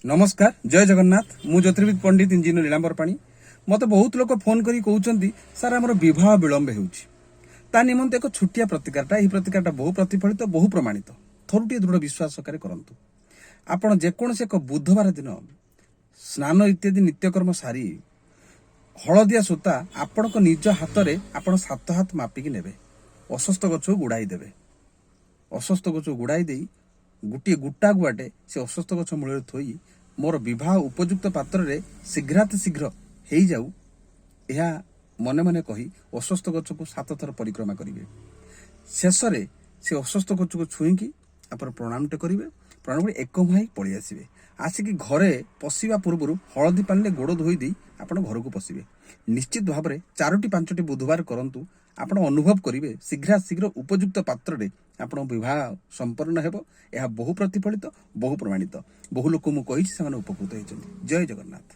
नमस्कार जय जगन्नाथ मु ज्योतिर्विद पंडित इंजीनियर नीलांबर पाणी मत बहुत लोग फोन करी कहउचंती सर हमर विवाह विलंब हेउची ता निमंते एक छुटिया प्रतिकारटा बहु प्रतिफलित बहु प्रमाणित थरुटी दृढ़ विश्वास सहकारे करंतु आपण जेकोसी एक बुधवार दिन स्नान इत्यादि नित्यकर्म सारी हलदिया सूता आपण निज हाथ में आपण 7 हाथ मापिकी नेबे अस्वस्थ गछ गुड़ाई देबे अस्वस्थ गछ गुड़ाई दे गोटे गुटा गुआटे से अस्वस्थ गछ मूल थोई मोर विवाह उपयुक्त पात्र रे शीघ्रात शीघ्र हो जाऊ यह मने मने कही अस्वस्थ गछ को 7 थर परिक्रमा करेंगे शेष से अस्वस्थ गछ को छुईकी आप प्रणामटे करेंगे प्रणाम कर एक मुहाई पलि आसवे आसिक घरे पशिवा पूर्व हलदी पानी गोड़ धोई दी आप घर को पशिबे निश्चित भाव में 4-5 बुधवार करंतु आपण अनुभव करेंगे शीघ्र शीघ्र उपयुक्त पात्र रे आपण विवाह संपन्न हेबो यह बहु प्रतिफलित बहु प्रमाणित बहु लोक मु कहि से उपकृत होइछन जय जगन्नाथ।